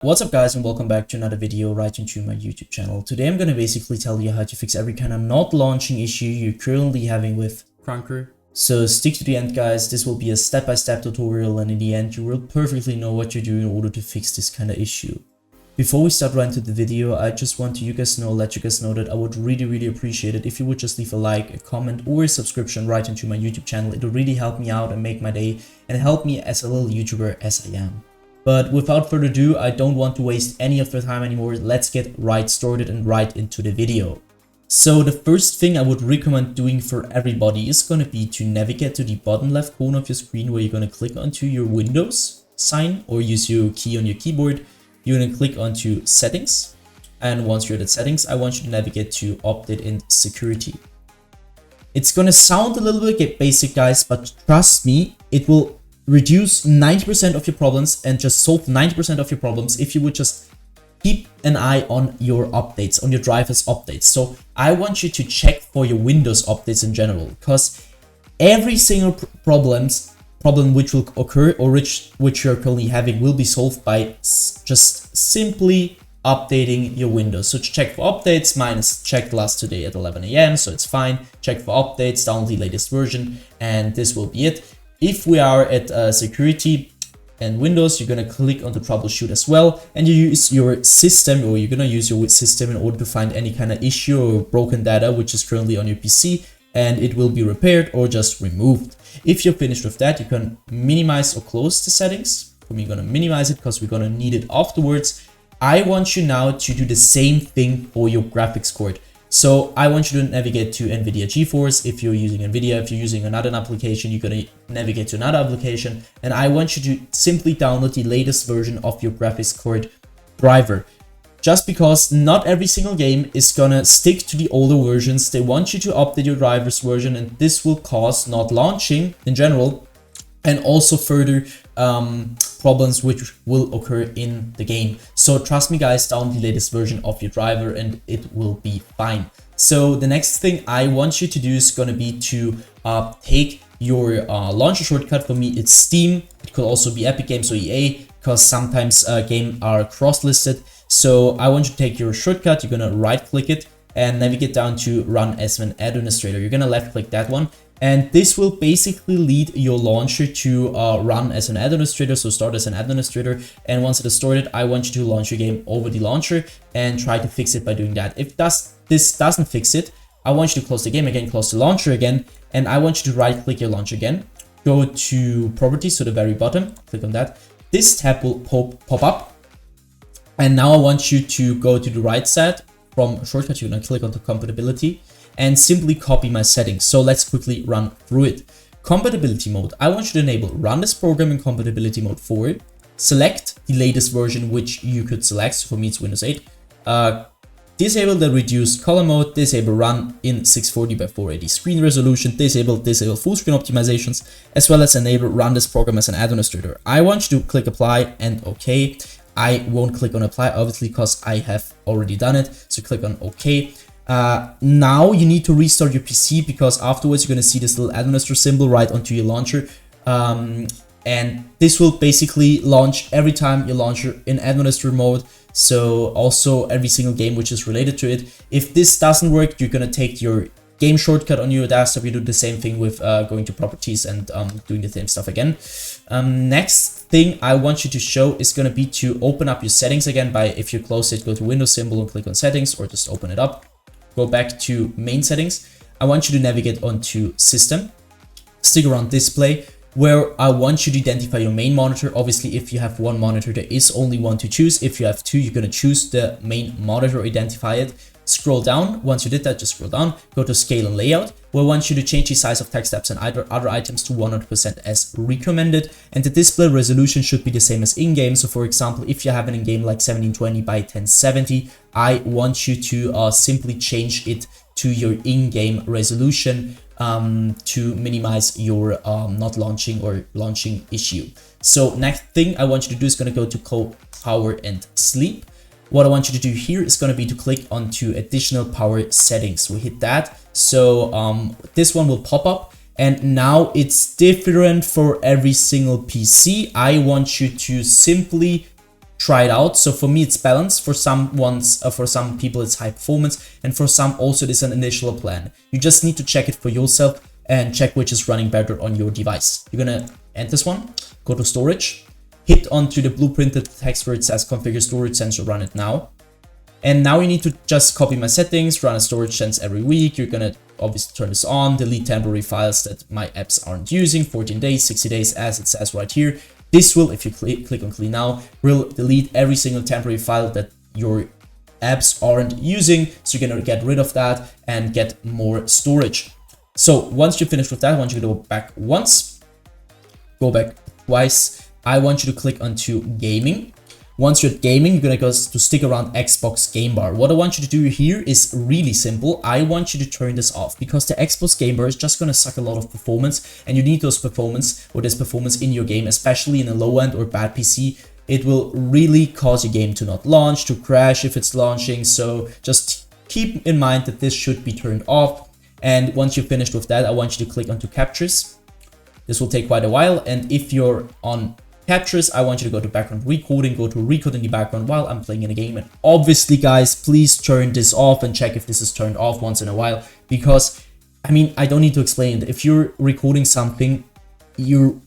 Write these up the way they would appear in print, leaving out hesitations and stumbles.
What's up guys, and welcome back to another video right into my YouTube channel. Today I'm going to basically tell you how to fix every kind of not launching issue you're currently having with Krunker. So stick to the end guys, this will be a step-by-step tutorial, and in the end you will perfectly know what you're doing in order to fix this kind of issue. Before we start right into the video, I just want to let you guys know that I would really appreciate it if you would just leave a like, a comment or a subscription right into my YouTube channel. It will really help me out and make my day and help me as a little YouTuber as I am. But without further ado, I don't want to waste any of the time anymore. Let's get right started and right into the video. So the first thing I would recommend doing for everybody is going to be to navigate to the bottom left corner of your screen, where you're going to click onto your Windows sign or use your key on your keyboard. You're going to click onto settings, and once you're at settings, I want you to navigate to update and security. It's going to sound a little bit basic guys, but trust me, it will reduce 90% of your problems and just solve 90% of your problems if you would just keep an eye on your updates, on your driver's updates. So I want you to check for your Windows updates in general, because every single problem which will occur or which you're currently having will be solved by just simply updating your Windows. So to check for updates, mine is checked last today at 11 AM, so it's fine. Check for updates, download the latest version, and this will be it. If we are at security and Windows, you're going to click on the troubleshoot as well, and you use your system, or you're going to use your system in order to find any kind of issue or broken data which is currently on your PC, and it will be repaired or just removed. If you're finished with that, you can minimize or close the settings. For me, I'm going to minimize it because we're going to need it afterwards. I want you now to do the same thing for your graphics card. So I want you to navigate to NVIDIA GeForce. If you're using NVIDIA, if you're using another application, you're going to navigate to another application. And I want you to simply download the latest version of your graphics card driver. Just because not every single game is going to stick to the older versions. They want you to update your driver's version, and this will cause not launching in general, and also further problems which will occur in the game. So trust me guys, download the latest version of your driver and it will be fine. So the next thing I want you to do is going to be to take your launcher shortcut. For me it's Steam. It could also be Epic Games or EA, because sometimes games are cross-listed. So I want you to take your shortcut, you're going to right click it and navigate down to run as an administrator. You're going to left click that one, and this will basically lead your launcher to run as an administrator, so start as an administrator. And once it is started, I want you to launch your game over the launcher and try to fix it by doing that. If this doesn't fix it, I want you to close the game again, close the launcher again, and I want you to right click your launcher again, go to properties, to the very bottom, click on that. This tab will pop up, and now I want you to go to the right side. From shortcut, you're going to click on the compatibility and simply copy my settings. So let's quickly run through it. Compatibility mode. I want you to enable run this program in compatibility mode 4. Select the latest version which you could select. So for me it's Windows 8. Disable the reduced color mode. Disable run in 640 by 480 screen resolution. Disable full screen optimizations, as well as enable run this program as an administrator. I want you to click apply and OK. I won't click on apply obviously because I have already done it. So click on OK. Now you need to restart your PC, because afterwards you're going to see this little administrator symbol right onto your launcher. And this will basically launch every time you launch in administrator mode. So also every single game which is related to it. If this doesn't work, you're going to take your game shortcut on your desktop. You do the same thing with going to properties and doing the same stuff again. Next thing I want you to show is going to be to open up your settings again by, if you close it, go to Windows symbol and click on settings, or just open it up. Go back to main settings. I want you to navigate onto system, stick around display, where I want you to identify your main monitor. Obviously, if you have one monitor, there is only one to choose. If you have two, you're going to choose the main monitor, identify it. Scroll down. Once you did that, just scroll down, go to scale and layout, where I want you to change the size of text tabs and other items to 100% as recommended. And the display resolution should be the same as in-game. So for example, if you have an in-game like 1720 by 1070, I want you to simply change it to your in-game resolution to minimize your not launching or launching issue. So next thing I want you to do is going to go to power and sleep. What I want you to do here is going to be to click onto additional power settings. We hit that. So this one will pop up, and now it's different for every single PC. I want you to simply try it out. So for me, it's balanced. For some people, it's high performance, and for some also it is an initial plan. You just need to check it for yourself and check which is running better on your device. You're gonna end this one, go to storage, hit onto the blueprinted text where it says configure storage sensor, run it now. And now you need to just copy my settings, run a storage sense every week. You're gonna obviously turn this on, delete temporary files that my apps aren't using, 14 days, 60 days, as it says right here. This will, if you click on clean now, will delete every single temporary file that your apps aren't using. So you're gonna get rid of that and get more storage. So once you're finished with that, I want you to go back once, go back twice. I want you to click onto gaming. Once you're at gaming, you're gonna go to stick around Xbox game bar. What I want you to do here is really simple. I want you to turn this off because the Xbox game bar is just gonna suck a lot of performance, and you need this performance in your game, especially in a low end or bad PC. It will really cause your game to not launch, to crash if it's launching. So just keep in mind that this should be turned off. And once you're finished with that, I want you to click onto captures. This will take quite a while. And if you're on captures, I want you to go to background recording, go to record in the background while I'm playing in a game. And obviously, guys, please turn this off and check if this is turned off once in a while, because I mean, I don't need to explain it. If you're recording something, your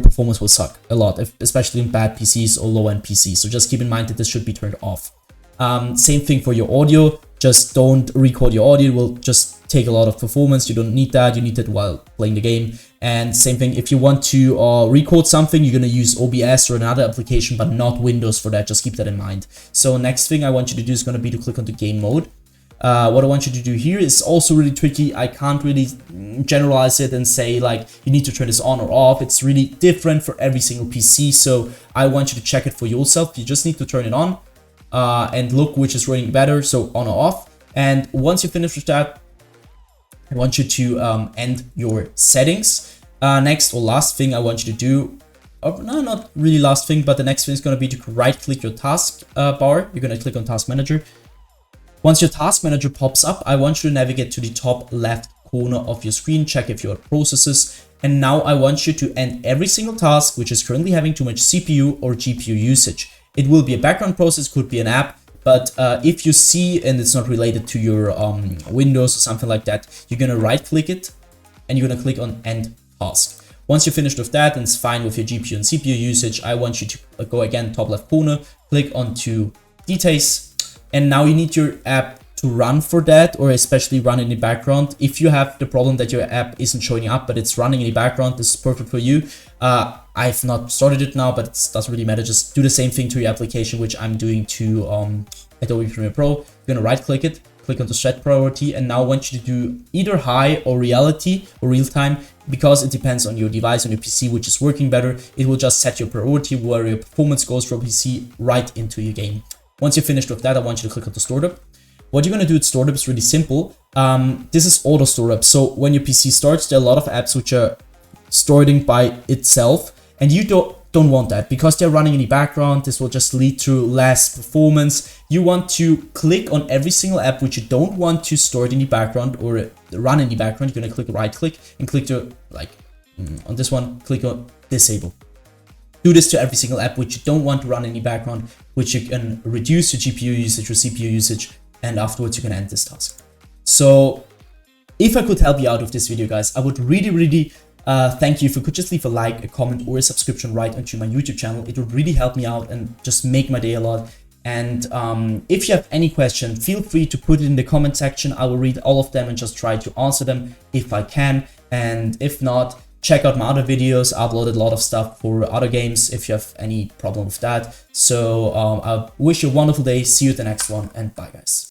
performance will suck a lot, especially in bad PCs or low-end PCs. So just keep in mind that this should be turned off. Same thing for your audio. Just don't record your audio. It will just take a lot of performance. You don't need that. You need it while playing the game. And same thing, if you want to record something, you're going to use OBS or another application, but not Windows for that. Just keep that in mind. So next thing I want you to do is going to be to click onto game mode. What I want you to do here is also really tricky. I can't really generalize it and say like you need to turn this on or off. It's really different for every single PC. So I want you to check it for yourself. You just need to turn it on and look which is running better. So on or off. And once you finish with that, I want you to end your settings. Next or last thing I want you to do, no, not really last thing, but the next thing is going to be to right click your task bar. You're going to click on task manager. Once your task manager pops up, I want you to navigate to the top left corner of your screen, check if you have processes. And now I want you to end every single task which is currently having too much CPU or GPU usage. It will be a background process, could be an app. But if you see and it's not related to your Windows or something like that, you're going to right click it and you're going to click on end task. Once you're finished with that and it's fine with your GPU and CPU usage, I want you to go again top left corner, click onto details. And now you need your app to run for that, or especially run in the background. If you have the problem that your app isn't showing up, but it's running in the background, this is perfect for you. I've not started it now, but it doesn't really matter. Just do the same thing to your application, which I'm doing to Adobe Premiere Pro. You're gonna right click it, click on the set priority, and now I want you to do either high or reality or real time, because it depends on your device, on your PC, which is working better. It will just set your priority where your performance goes from PC right into your game. Once you're finished with that, I want you to click on the startup. What you're gonna do with startup is really simple. This is auto startup. So when your PC starts, there are a lot of apps which are starting by itself, and you don't want that because they're running in the background. This will just lead to less performance. You want to click on every single app which you don't want to start in the background or run in the background. You're gonna click right click and click to on this one, click on disable. Do this to every single app which you don't want to run in the background, which you can reduce your GPU usage or CPU usage, and afterwards you can end this task. So if I could help you out with this video, guys, I would really thank you if you could just leave a like, a comment, or a subscription right onto my YouTube channel. It would really help me out and just make my day a lot. And if you have any question, feel free to put it in the comment section. I will read all of them and just try to answer them if I can. And if not, check out my other videos. I uploaded a lot of stuff for other games if you have any problem with that. So I wish you a wonderful day. See you at the next one, and bye, guys.